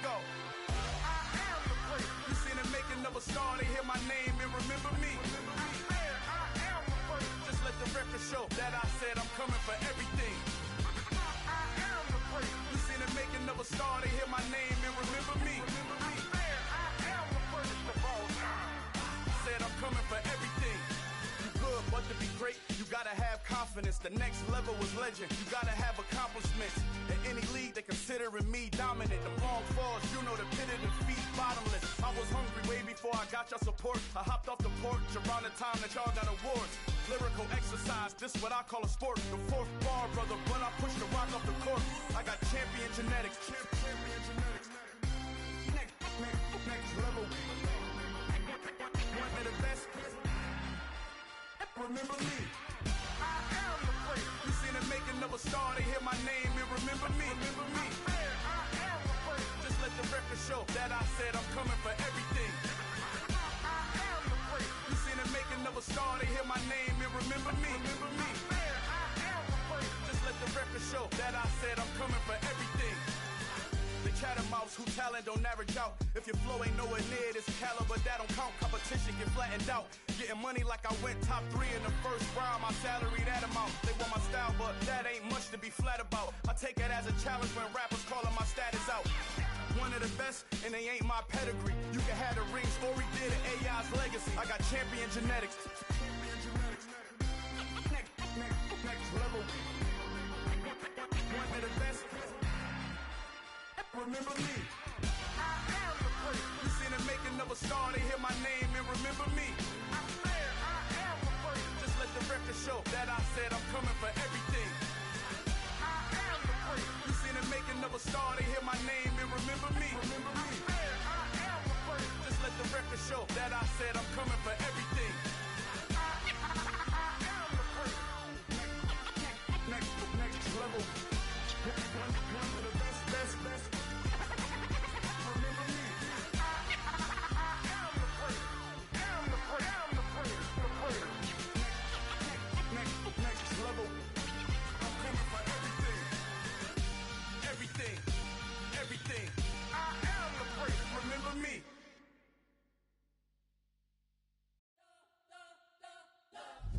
go. I am the place. You seen the making of a star, they hear my name and remember me. I am the place. Just let the record show that I said I'm coming for everything. I am the place. You seen the making of a star, they hear my name and remember me. I am the first of all time. Said I'm coming for everything. You good, but to be great, you gotta have confidence. The next level was legend. You gotta have accomplishments. In any league, they considering me dominant. The long falls, you know the pit of defeat, bottomless. I was hungry way before I got your support. I hopped off the porch around the time that y'all got awards. Lyrical exercise, this what I call a sport. The fourth bar, brother, when I push the rock off the court. I got champion genetics. Champion genetics. Next level. One of the best. Remember me. I am the place. You seen the making of a star, they hear my name and remember me. Remember me. I am the place. Just let the record show that I said I'm coming for everything. I am the place. You seen the making of a star, they hear my name and remember me. Remember me. I am the place. Just let the record show that I said I'm coming for everything. The catamounts who talent don't average out. If your flow ain't nowhere near this caliber, that don't count. Competition get flattened out. Getting money like I went top 3 in the first round. My salary that amount. They want my style, but that ain't much to be flat about. I take it as a challenge when rappers calling my status out. One of the best, and they ain't my pedigree. You can have the ring, story did it, AI's legacy. I got champion genetics. Next level. One of the best. Remember me. I am the place. You seen the making of a star, they hear my name and remember me. I said I am the place. Just let the record show that I said I'm coming for everything. I am the place. You seen the making of a star, they hear my name and remember me. Remember me. I said I am the place. Just let the record show that I said I'm coming for everything. I am the place. Next level. One of the best. Remember me. I am the place. Am the place. The place. Next level. I'm coming for everything. Everything. I am the place. Remember me.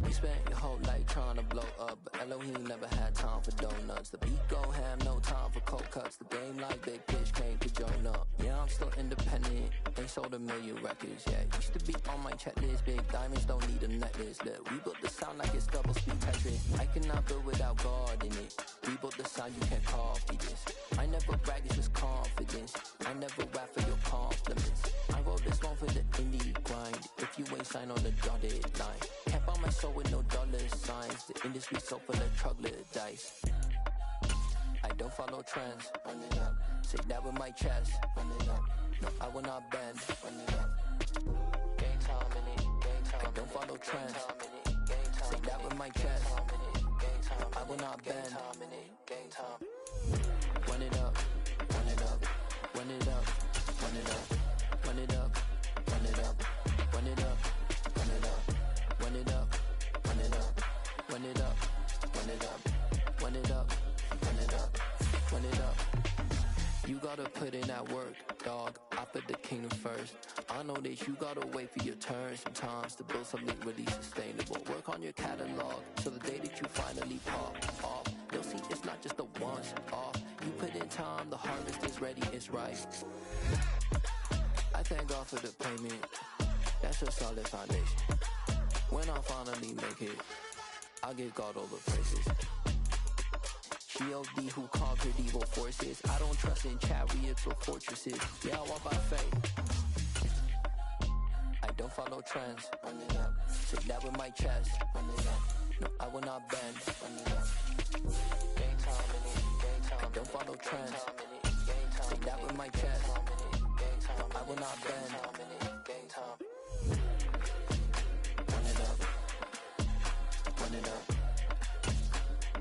We spent your whole life trying to blow up, but Elohim never had time for donuts. The beat gon' have no time for cold cuts. The game like Big Pitch came to join up. Yeah, I'm still independent, ain't sold a million records. Yeah, used to be on my checklist. Big diamonds don't need a necklace. Look, we built the sound like it's double speed Tetris. I cannot build without God in it. We built the sound, you can't copy this. I never brag, it's just confidence. I never rap for your compliments. I wrote this one for the indie grind. If you ain't signed on the dotted line, can't buy my soul with no dollar signs. The industry so full of troglodytes. I don't follow trends. Run it up. Say that with my chest. Run it up. No, I will not bend. Run it up. Game time in it. Game time. I don't follow trends. Say that with my chest. I will not bend. Game time. Run it up. Run it up. Run it up. Run it up. Run it up. Run it up. Run it up. Run it up. Run it up. Run it up. Run it up. Run it up. Run it up. Run it up. Run it up. You gotta put in that work, dog. I put the kingdom first. I know that you gotta wait for your turn sometimes to build something really sustainable. Work on your catalog so the day that you finally pop off, you'll see it's not just a once off. You put in time, the harvest is ready, it's right. I thank God for the payment. That's a solid foundation. When I finally make it, I'll give God all the praises. G.O.D. who conquered evil forces. I don't trust in chariots or fortresses. Yeah, I walk by faith. I don't follow trends. Run it up. Say that with my chest. Run it up. No, I will not bend. Run it up. Game time in it. Game time. I don't follow trends. Say that with my chest. I will not bend. Game time. Run it up. Run it up.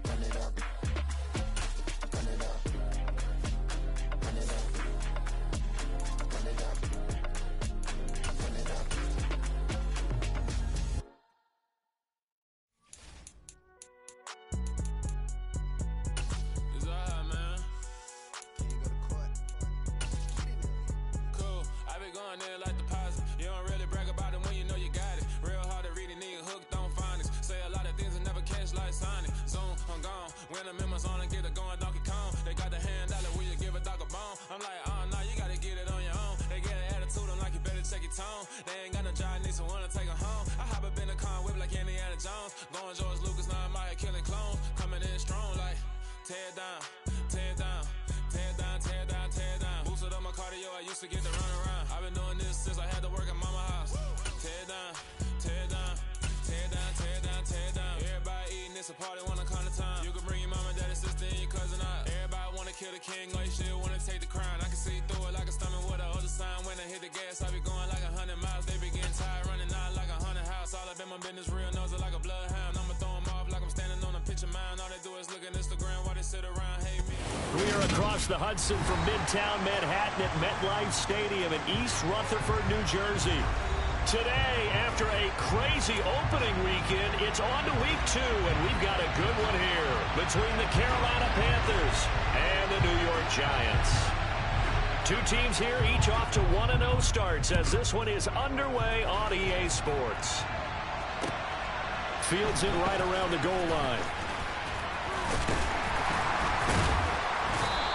Run it up. Run it up. Run it up. Run it up. Run it up. going in like deposit. You don't really brag about it when you know you got it. Real hard to read it, nigga hooked on phonics. Say a lot of things and never catch like Sonic. Zoom, I'm gone. When the members on and get it going Donkey Kong. They got the hand dollar, will you give a dog a bone? I'm like, oh, no, you gotta get it on your own. They get an attitude, I'm like, you better check your tone. They ain't got no job, need someone to take her home. I hop up in the car and whip like Indiana Jones. Going George Lucas, now I'm out here killing clones. Coming in strong like, tear down, tear down. Tear down, tear down, tear down. Boosted up my cardio, I used to get to run around. I've been doing this since I had to work at mama house. Tear down, tear down, tear down, tear down, tear down. Everybody eating, it's a party, wanna come to time. You can bring your mama, daddy, sister, and your cousin out. Everybody wanna kill the king, like shit, wanna take the crown. I can see through it like a stomach with a other sign. When I hit the gas, I be going like 100 miles. They be getting tired, running out like 100 house. All up in my business, real nose like a bloodhound. I'ma throw them off like I'm standing on a picture mound. All they do is look at Instagram while they sit around, hate me. We are across the Hudson from Midtown Manhattan at MetLife Stadium in East Rutherford, New Jersey. Today, after a crazy opening weekend, it's on to week 2, and we've got a good one here between the Carolina Panthers and the New York Giants. Two teams here, each off to 1-0 starts as this one is underway on EA Sports. Fields it right around the goal line.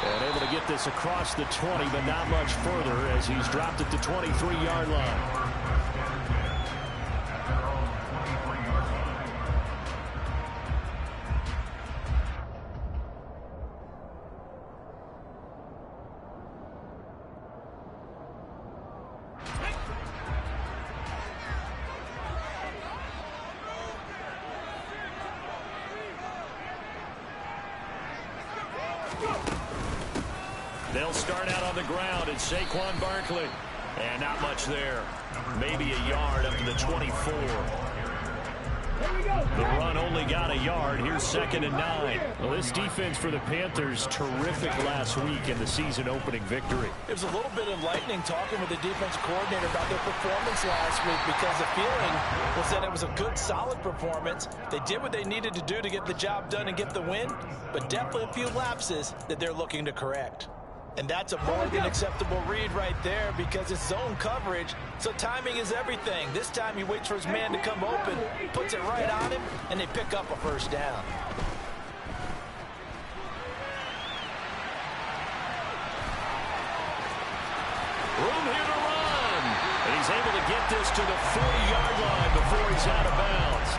And able to get this across the 20, but not much further as he's dropped at the 23-yard line. They'll start out on the ground at Saquon Barkley. And not much there. Maybe a yard up to the 24. The run only got a yard. Here's 2nd and 9. Well, this defense for the Panthers, terrific last week in the season opening victory. It was a little bit enlightening talking with the defense coordinator about their performance last week because the feeling was that it was a good, solid performance. They did what they needed to do to get the job done and get the win, but definitely a few lapses that they're looking to correct. And that's a more than acceptable read right there because it's zone coverage, so timing is everything. This time he waits for his man to come open, puts it right on him, and they pick up a first down. Room here to run. And he's able to get this to the 40-yard line before he's out of bounds.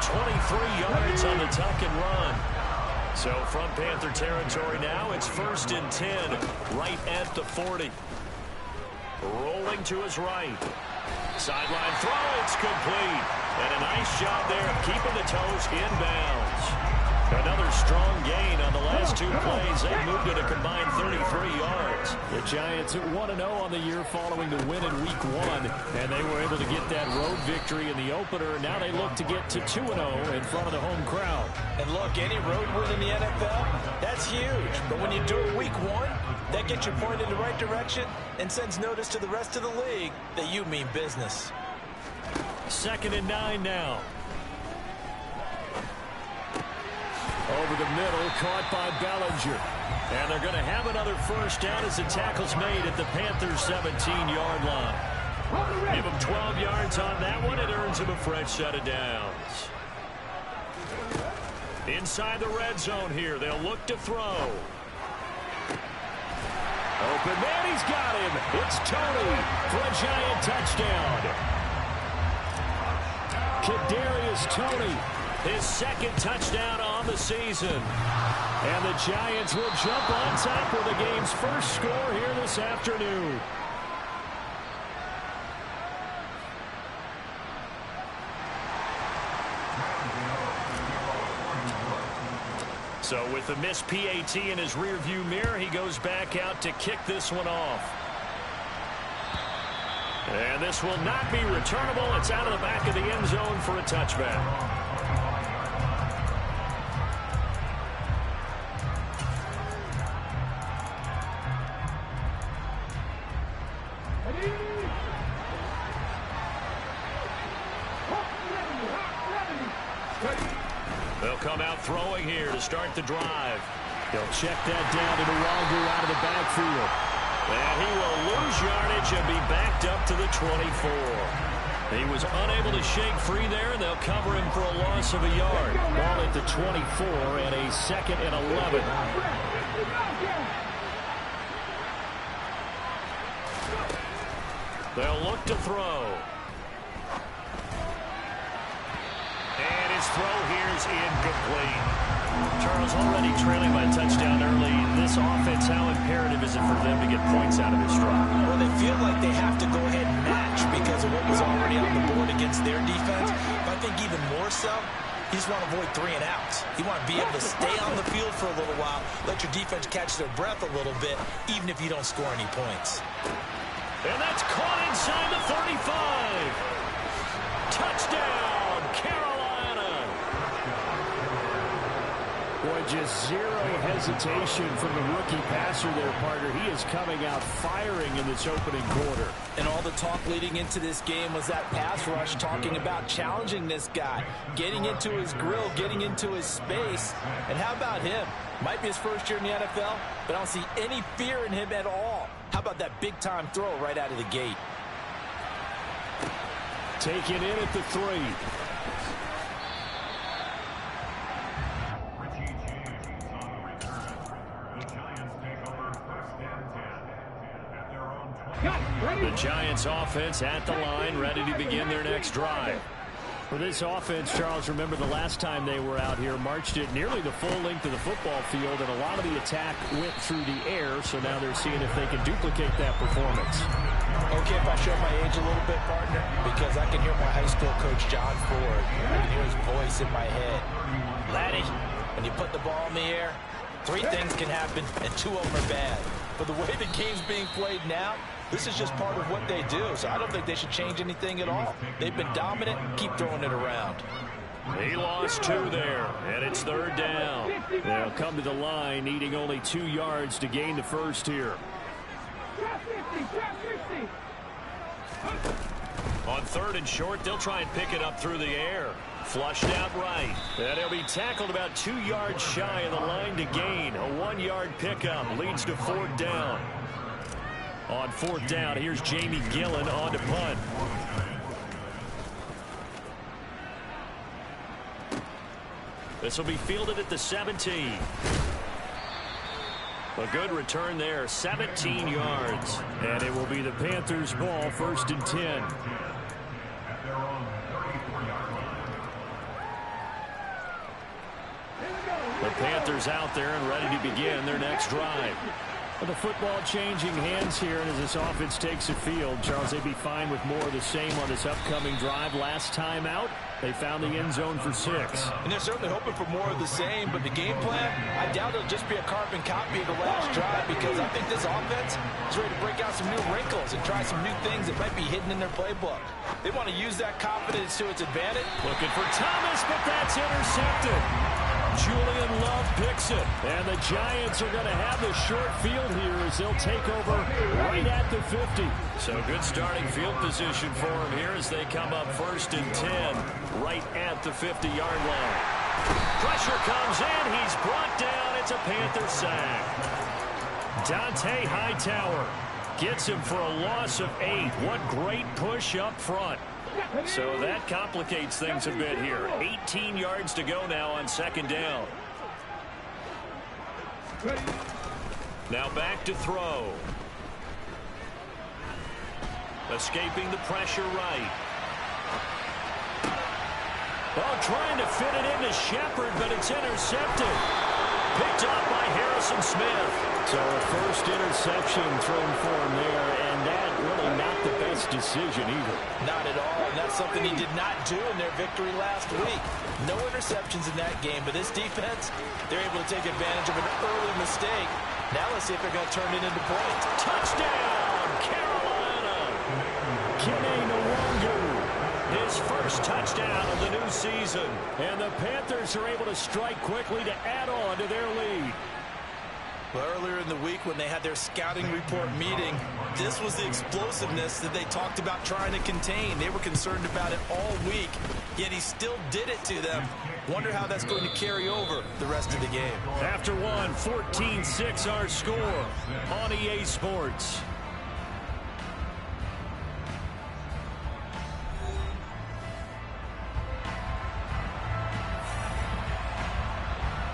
23 yards on the tuck and run. So from Panther territory now, it's 1st and 10, right at the 40. Rolling to his right. Sideline throw, it's complete. And a nice job there of keeping the toes inbounds. Another strong gain on the last 2 plays. They moved it a combined 33 yards. The Giants at 1-0 on the year following the win in week 1. And they were able to get that road victory in the opener. Now they look to get to 2-0 in front of the home crowd. And look, any road win in the NFL, that's huge. But when you do it week 1, that gets you pointed in the right direction and sends notice to the rest of the league that you mean business. 2nd and 9 now. Over the middle, caught by Bellinger. And they're going to have another first down as the tackle's made at the Panthers' 17-yard line. Give them 12 yards on that one. It earns them a fresh set of downs. Inside the red zone here, they'll look to throw. Open man, he's got him. It's Tony for a Giant touchdown. Kadarius Toney, his 2nd touchdown on the season. And the Giants will jump on top with the game's first score here this afternoon. So with the missed PAT in his rearview mirror, he goes back out to kick this one off. And this will not be returnable. It's out of the back of the end zone for a touchback. They'll come out throwing here to start the drive. They'll check that down to Nwangu out of the backfield. And he will lose yardage and be backed up to the 24. He was unable to shake free there, and they'll cover him for a loss of a yard. Ball at the 24 and a 2nd and 11. They'll look to throw. And his throw here is incomplete. Charles, already trailing by a touchdown early. This offense, how imperative is it for them to get points out of this drive? Well, they feel like they have to go ahead and match because of what was already on the board against their defense. But I think even more so, you just want to avoid 3 and outs. You want to be able to stay on the field for a little while, let your defense catch their breath a little bit, even if you don't score any points. And that's caught inside the 35. Touchdown, Carolina. Boy, just zero hesitation from the rookie passer there, partner. He is coming out firing in this opening quarter. And all the talk leading into this game was that pass rush, talking about challenging this guy, getting into his grill, getting into his space. And how about him? Might be his first year in the NFL, but I don't see any fear in him at all. How about that big-time throw right out of the gate? Taken in at the 3. The Giants offense at the line, ready to begin their next drive. For this offense, Charles, remember the last time they were out here, marched it nearly the full length of the football field, and a lot of the attack went through the air, so now they're seeing if they can duplicate that performance. Okay, if I show my age a little bit, partner, because I can hear my high school coach, John Ford. I can hear his voice in my head. Laddie, when you put the ball in the air, 3 things can happen, and 2 of them are bad. But the way the game's being played now, this is just part of what they do, so I don't think they should change anything at all. They've been dominant. Keep throwing it around. He lost 2 there, and it's 3rd down. They'll come to the line, needing only 2 yards to gain the first here. On 3rd and short, they'll try and pick it up through the air. Flushed out right. And he'll be tackled about 2 yards shy of the line to gain. A 1-yard pickup leads to 4th down. On 4th down, here's Jamie Gillen on to punt. This will be fielded at the 17. A good return there, 17 yards. And it will be the Panthers' ball, 1st and 10. The Panthers out there and ready to begin their next drive. The football changing hands here, and as this offense takes the field, Charles, they'd be fine with more of the same on this upcoming drive. Last time out, they found the end zone for 6. And they're certainly hoping for more of the same, but the game plan, I doubt it'll just be a carbon copy of the last drive, because I think this offense is ready to break out some new wrinkles and try some new things that might be hidden in their playbook. They want to use that confidence to its advantage. Looking for Thomas, but that's intercepted. Julian Love picks it. And the Giants are going to have the short field here as they'll take over right at the 50. So good starting field position for them here as they come up 1st and 10 right at the 50-yard line. Pressure comes in. He's brought down. It's a Panther sack. Dante Hightower gets him for a loss of 8. What great push up front. So that complicates things a bit here. 18 yards to go now on 2nd down. Now back to throw. Escaping the pressure right. Oh, trying to fit it into Shepard, but it's intercepted. Picked up by Harrison Smith. So a first interception thrown for him there, and that really not the best decision either. Not at all, and that's something he did not do in their victory last week. No interceptions in that game, but this defense, they're able to take advantage of an early mistake. Now let's see if they're going to turn it into points. Touchdown, Carolina! Kenny Nwangu. His first touchdown of the new season. And the Panthers are able to strike quickly to add on to their lead. Well, earlier in the week when they had their scouting report meeting, this was the explosiveness that they talked about trying to contain. They were concerned about it all week, yet he still did it to them. Wonder how that's going to carry over the rest of the game. After one, 14-6 our score on EA Sports.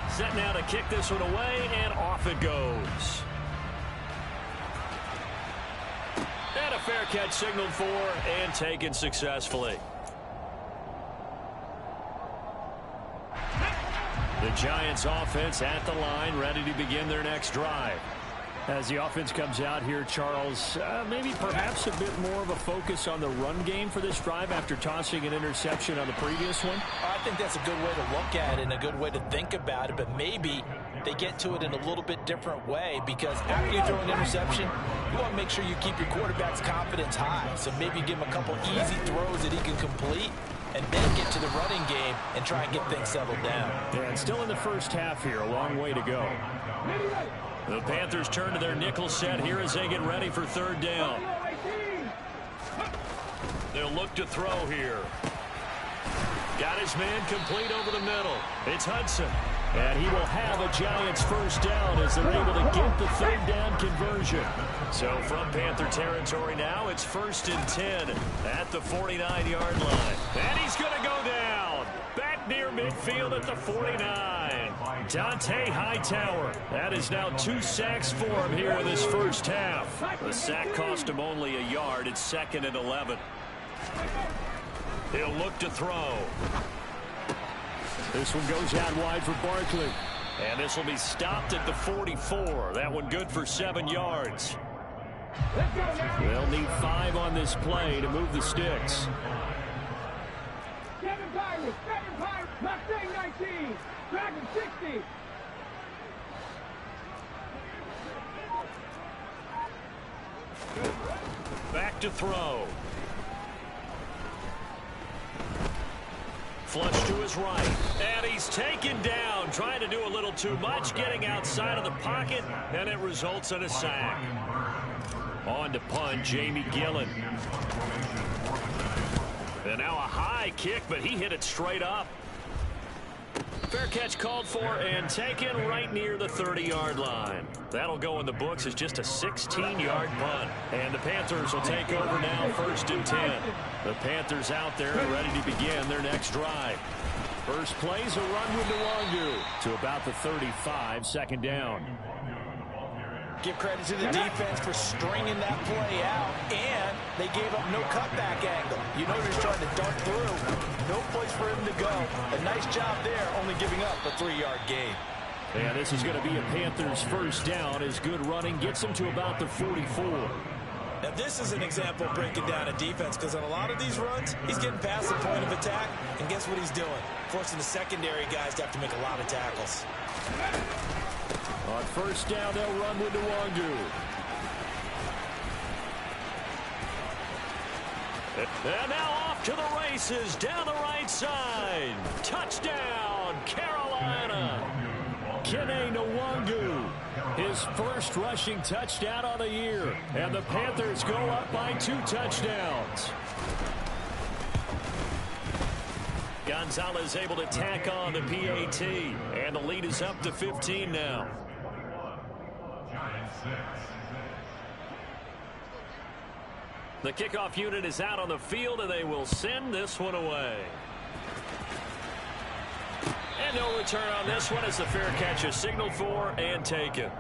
Set now to kick this one away, and off it goes. And a fair catch signaled for and taken successfully. The Giants offense at the line, ready to begin their next drive. As the offense comes out here, Charles, maybe perhaps a bit more of a focus on the run game for this drive after tossing an interception on the previous one? I think that's a good way to look at it and a good way to think about it, but maybe they get to it in a little bit different way, because after you throw an interception, you want to make sure you keep your quarterback's confidence high. So maybe give him a couple easy throws that he can complete, and then get to the running game and try and get things settled down. Yeah, and still in the first half here, a long way to go. The Panthers turn to their nickel set here as they get ready for third down. They'll look to throw here. Got his man complete over the middle. It's Hudson. And he will have a Giants first down as they're able to get the third down conversion. So from Panther territory now, it's 1st and 10 at the 49-yard line. And he's going to go down. Back near midfield at the 49. Dante Hightower. That is now 2 sacks for him here in this first half. The sack cost him only a yard. It's 2nd and 11. He'll look to throw. This one goes out wide for Barkley. And this will be stopped at the 44. That one good for 7 yards. They'll need 5 on this play to move the sticks. 7 Pirates, Mustang 19, Dragon 60. Back to throw. Flush to his right. And he's taken down, trying to do a little too much, getting outside of the pocket, and it results in a sack. On to punt, Jamie Gillen. And now a high kick, but he hit it straight up. Fair catch called for and taken right near the 30-yard line. That'll go in the books as just a 16-yard punt. And the Panthers will take over now, 1st and 10. The Panthers out there ready to begin their next drive. First play's a run with Nwangu to about the 35, 2nd down. Give credit to the defense for stringing that play out, and they gave up no cutback angle. You know he's trying to dart through. No place for him to go. A nice job there, only giving up a 3-yard gain. And this is going to be a Panthers first down as good running gets them to about the 44. Now this is an example of breaking down a defense, because on a lot of these runs, he's getting past the point of attack, and guess what he's doing? Forcing the secondary guys to have to make a lot of tackles. On first down, they'll run with Nwangu. And now off to the races, down the right side. Touchdown, Carolina. Kene Nwangu, his first rushing touchdown of the year. And the Panthers go up by 2 touchdowns. Gonzalez able to tack on the PAT. And the lead is up to 15 now. The kickoff unit is out on the field, and they will send this one away. And no return on this one as the fair catch is signaled for and taken.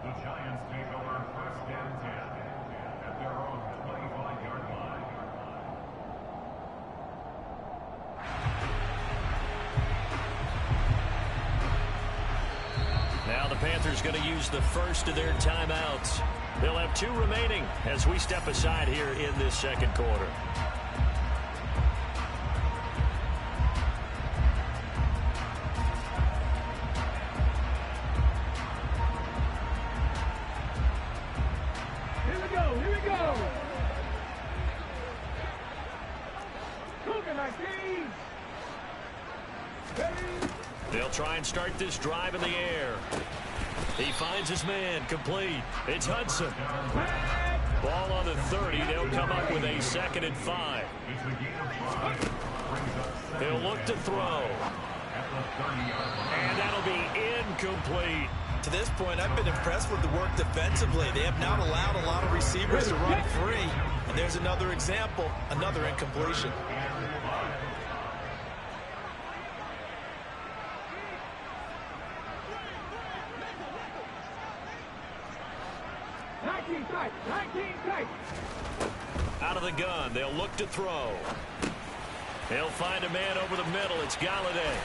The Giants take over 1st and 10 at their own 25-yard line. Now the Panthers going to use the first of their timeouts. They'll have 2 remaining as we step aside here in this 2nd quarter. Here we go, here we go. Cougar 19. They'll try and start this drive in the air. He He finds his man, complete. It's Hudson. Ball on the 30. They'll come up with a 2nd and 5. He'll look to throw. And that'll be incomplete. To this point, I've been impressed with the work defensively. They have not allowed a lot of receivers to run free. And there's another example, another incompletion. Out of the gun, they'll look to throw. He'll find a man over the middle. It's Galladay.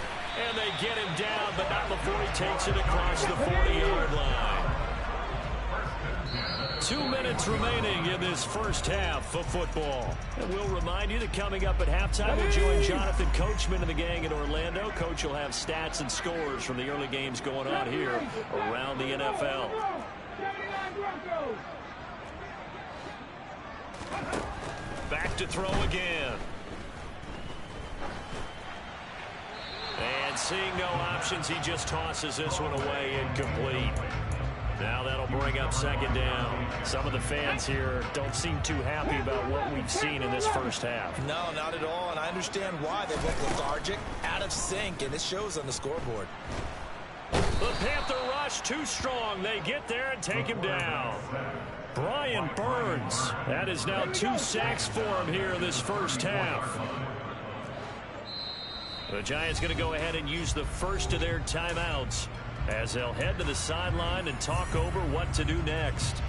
And they get him down, but not before he takes it across the 40-yard line. 2 minutes remaining in this first half of football. And we'll remind you that coming up at halftime, we'll join Jonathan Coachman and the gang in Orlando. Coach will have stats and scores from the early games going on here around the NFL. Back to throw again. And seeing no options, he just tosses this one away, incomplete. Now that'll bring up 2nd down. Some of the fans here don't seem too happy about what we've seen in this first half. No, not at all, and I understand why. They look lethargic, out of sync, and it shows on the scoreboard. The Panther rush too strong. They get there and take him down. Brian Burns. That is now 2 sacks for him here in this first half. The Giants going to go ahead and use the first of their timeouts as they'll head to the sideline and talk over what to do next.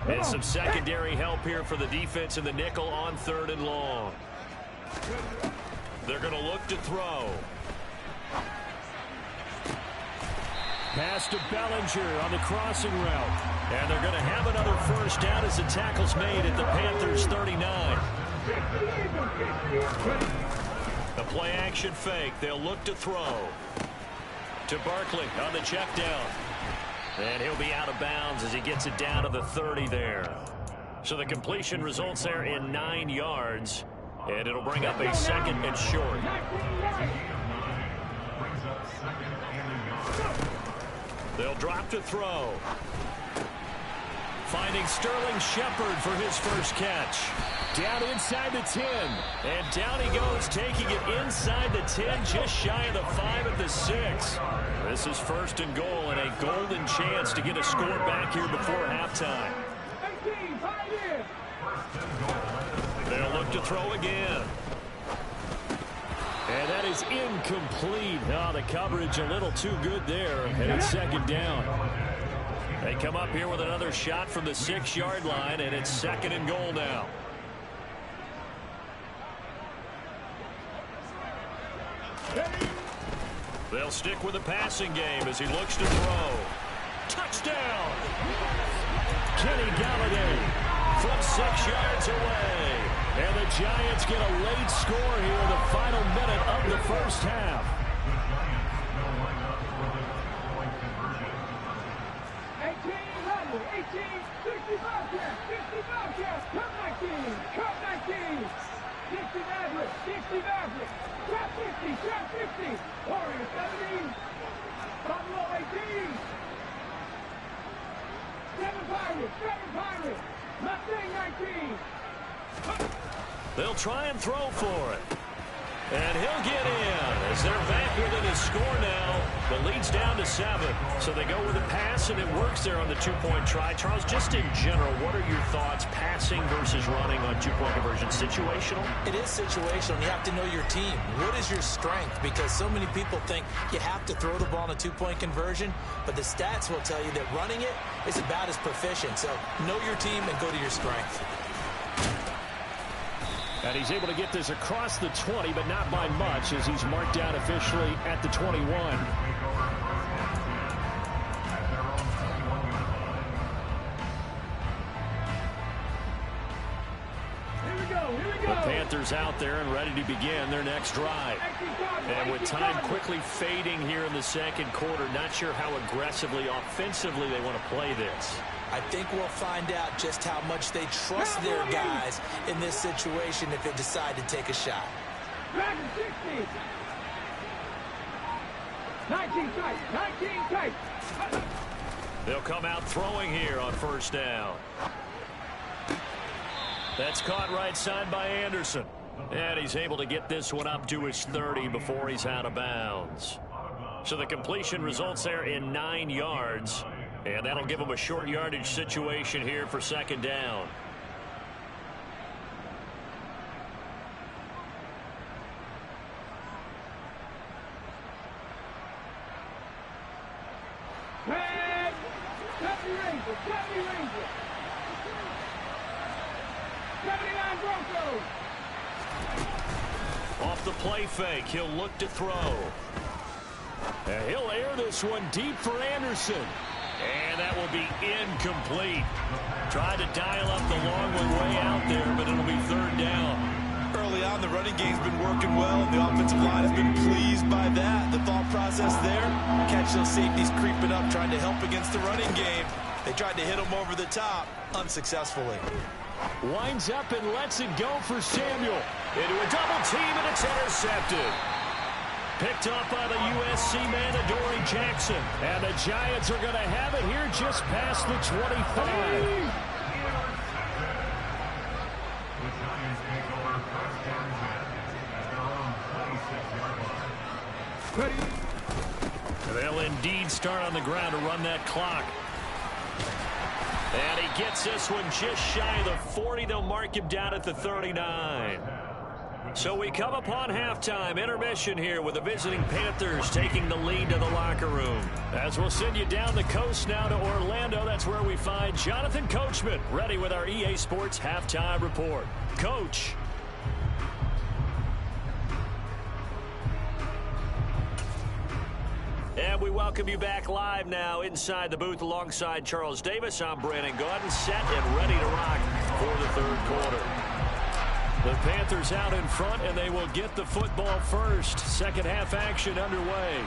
And some secondary help here for the defense in the nickel on 3rd and long. They're going to look to throw. Pass to Bellinger on the crossing route. And they're going to have another first down as the tackle's made at the Panthers' 39. The play action fake. They'll look to throw. To Barkley on the check down. And he'll be out of bounds as he gets it down to the 30 there. So the completion results there in 9 yards. And it'll bring up a 2nd and short. They'll drop to throw. Finding Sterling Shepard for his first catch. Down inside the 10. And down he goes, taking it inside the 10, just shy of the 5 at the 6. This is 1st and goal and a golden chance to get a score back here before halftime. They'll look to throw again. And that is incomplete. Oh, the coverage a little too good there. And it's 2nd down. They come up here with another shot from the 6-yard line, and it's 2nd and goal now. They'll stick with the passing game as he looks to throw. Touchdown! Kenny Galladay from 6 yards away. And the Giants get a late score here in the final minute of the first half. 19. They'll try and throw for it. And he'll get in as they're back within a score now. The lead's down to 7. So they go with a pass, and it works there on the 2-point try. Charles, just in general, what are your thoughts passing versus running on 2-point conversion? Situational? It is situational. You have to know your team. What is your strength? Because so many people think you have to throw the ball in a 2-point conversion, but the stats will tell you that running it is about as proficient. So know your team and go to your strength. And he's able to get this across the 20, but not by much, as he's marked down officially at the 21. The Panthers out there and ready to begin their next drive. And with time quickly fading here in the second quarter, not sure how aggressively, offensively they want to play this. I think we'll find out just how much they trust their guys in this situation if they decide to take a shot. 19. 19 tight. 19 tight. They'll come out throwing here on first down. That's caught right side by Anderson. And he's able to get this one up to his 30 before he's out of bounds. So the completion results there in 9 yards. And that'll give him a short yardage situation here for second down. Deputy Ranger. 79 Broncos. Off the play fake, he'll look to throw. And he'll air this one deep for Anderson. And that will be incomplete. Tried to dial up the long one way out there, but it'll be third down. Early on, the running game's been working well, and the offensive line has been pleased by that. The thought process there, catch those safeties creeping up, trying to help against the running game. They tried to hit him over the top, unsuccessfully. Winds up and lets it go for Samuel. Into a double team, and it's intercepted. Picked up by the USC man, Adoree Jackson. And the Giants are going to have it here just past the 25. They'll indeed start on the ground to run that clock. And he gets this one just shy of the 40. They'll mark him down at the 39. So we come upon halftime intermission here with the visiting Panthers taking the lead to the locker room. As we'll send you down the coast now to Orlando, that's where we find Jonathan Coachman ready with our EA Sports halftime report. Coach. And we welcome you back live now inside the booth alongside Charles Davis. I'm Brandon Godz, set and ready to rock for the third quarter. The Panthers out in front, and they will get the football first. Second half action underway.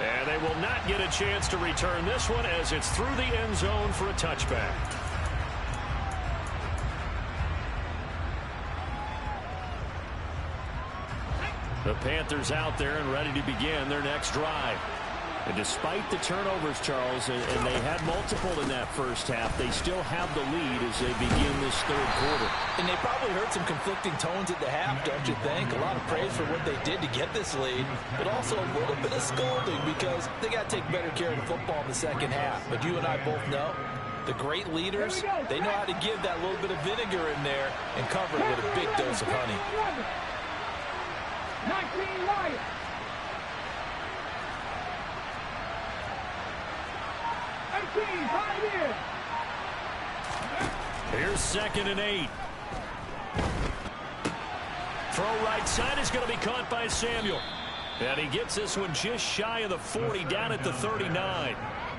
And they will not get a chance to return this one as it's through the end zone for a touchback. The Panthers out there and ready to begin their next drive. And despite the turnovers, Charles, and they had multiple in that first half, they still have the lead as they begin this third quarter. And they probably heard some conflicting tones at the half, don't you think? A lot of praise for what they did to get this lead, but also a little bit of scolding because they got to take better care of the football in the second half. But you and I both know the great leaders, they know how to give that little bit of vinegar in there and cover it with a big dose of honey. 19 Lions. Here's 2nd and 8. Throw right side is going to be caught by Samuel. And he gets this one just shy of the 40, down at the 39.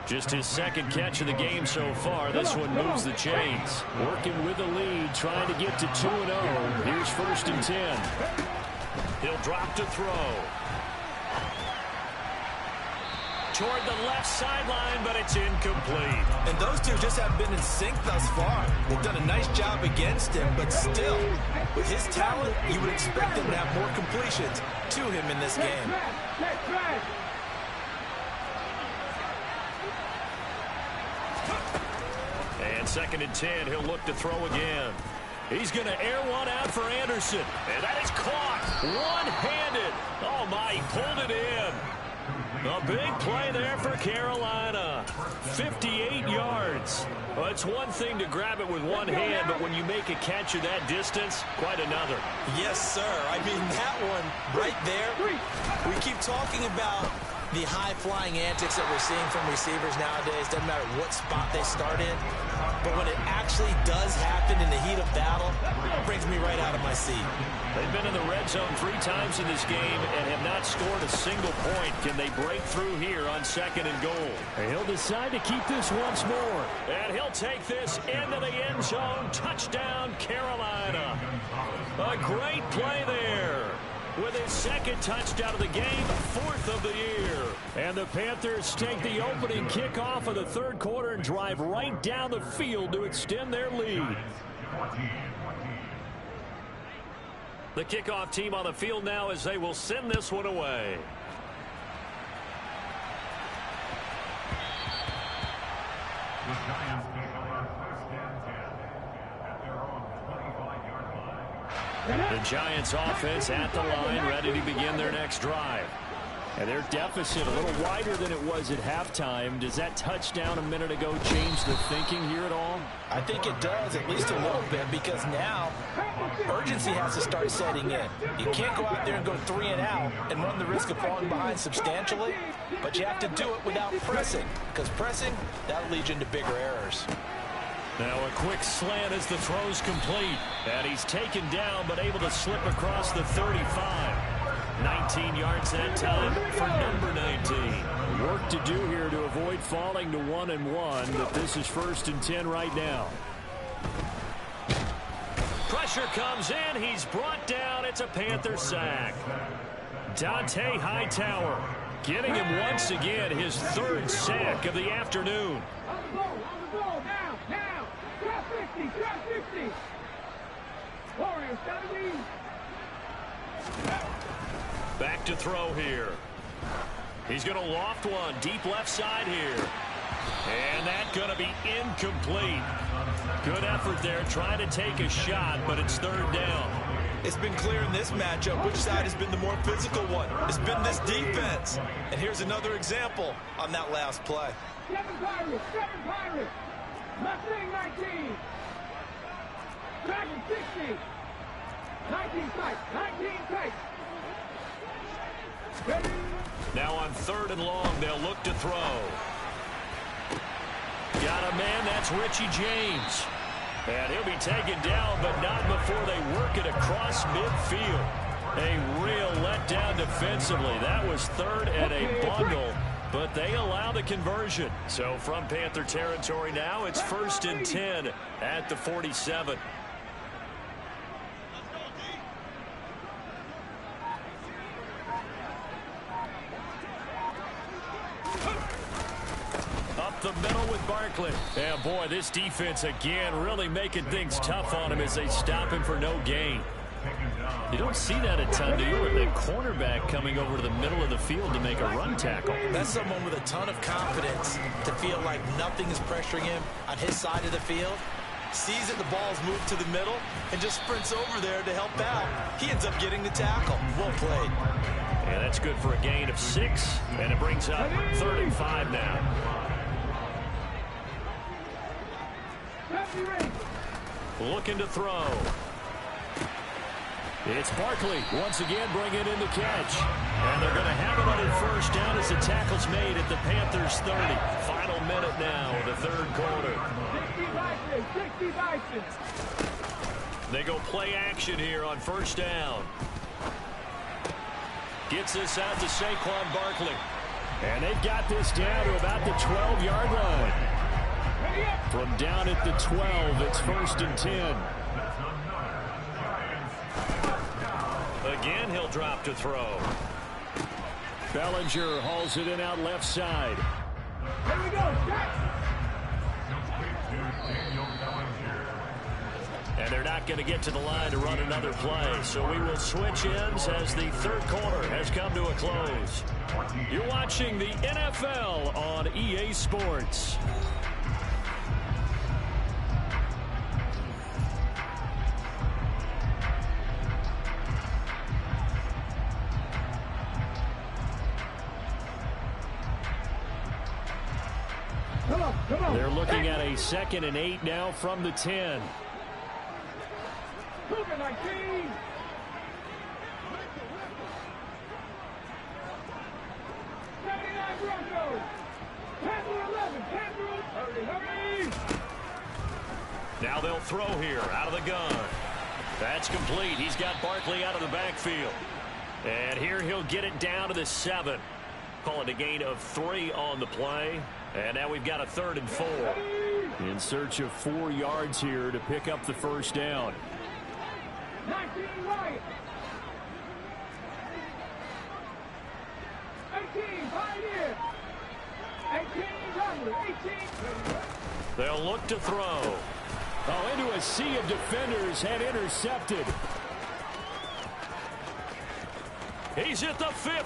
Just his second catch of the game so far. This one moves the chains. Working with the lead, trying to get to 2-0. Here's 1st and 10. He'll drop to throw. Toward the left sideline, but it's incomplete. And those two just haven't been in sync thus far. They've done a nice job against him, but still, with his talent, you would expect him to have more completions to him in this game. And 2nd and 10, he'll look to throw again. He's going to air one out for Anderson. And that is caught one-handed. Oh, my, he pulled it in. A big play there for Carolina. 58 yards. Well, it's one thing to grab it with one hand, but when you make a catch of that distance, quite another. Yes, sir. I mean, that one right there, we keep talking about the high-flying antics that we're seeing from receivers nowadays. Doesn't matter what spot they start in. But when it actually does happen in the heat of battle, it brings me right out of my seat. They've been in the red zone 3 times in this game and have not scored a single point. Can they break through here on 2nd and goal? And he'll decide to keep this once more. And he'll take this into the end zone. Touchdown, Carolina. A great play there. With his 2nd touchdown of the game, 4th of the year. And the Panthers take the opening kickoff of the third quarter and drive right down the field to extend their lead. The kickoff team on the field now as they will send this one away. Giants offense at the line, ready to begin their next drive. And their deficit a little wider than it was at halftime. Does that touchdown a minute ago change the thinking here at all? I think it does, at least a little bit, because now urgency has to start setting in. You can't go out there and go 3 and out and run the risk of falling behind substantially, but you have to do it without pressing, because pressing, that'll lead you into bigger errors. Now a quick slant as the throw's complete. And he's taken down, but able to slip across the 35. 19 yards that time for number 19. Work to do here to avoid falling to 1-1, but this is 1st and 10 right now. Pressure comes in. He's brought down. It's a Panther sack. Dante Hightower getting him once again his 3rd sack of the afternoon. Now, drop 50. Warriors, gotta lead. Back to throw here. He's going to loft one deep left side here. And that's going to be incomplete. Good effort there trying to take a shot, but it's 3rd down. It's been clear in this matchup which side has been the more physical one. It's been this defense. And here's another example on that last play. 7 Pirates. Mustang 19. Dragon 60. 19 tight. Now on 3rd and long, they'll look to throw. Got a man, that's Richie James. And he'll be taken down, but not before they work it across midfield. A real letdown defensively. That was 3rd and a bundle, but they allow the conversion. So from Panther territory now, it's 1st and 10 at the 47. The middle with Barkley. And boy, this defense again really making things tough on him as they stop him for no gain. You don't see that a ton, do you? With the cornerback coming over to the middle of the field to make a run tackle. That's someone with a ton of confidence to feel like nothing is pressuring him on his side of the field. Sees that the ball's moved to the middle and just sprints over there to help out. He ends up getting the tackle. Well played. Yeah, that's good for a gain of 6, and it brings up 3rd and 5 now. Looking to throw. It's Barkley once again bringing in the catch. And they're going to have another 1st down as the tackle's made at the Panthers 30. Final minute now of the 3rd quarter. 60 They go play action here on 1st down. Gets this out to Saquon Barkley. And they've got this down to about the 12-yard line. From down at the 12, it's 1st and 10. Again, he'll drop to throw. Bellinger hauls it in out left side. Here we go, And they're not going to get to the line to run another play. So we will switch ends as the 3rd quarter has come to a close. You're watching the NFL on EA Sports. They're looking at a 2nd and 8 now from the 10. Cougar 19. Broncos. Panther 11. Hurry. Now they'll throw here out of the gun. That's complete. He's got Barkley out of the backfield. And here he'll get it down to the 7. Call it a gain of 3 on the play. And now we've got a 3rd and 4. In search of 4 yards here to pick up the 1st down. 19 right. 18 pioneer. 18 Douglas. 18. They'll look to throw. Oh, into a sea of defenders and intercepted. He's at the 50.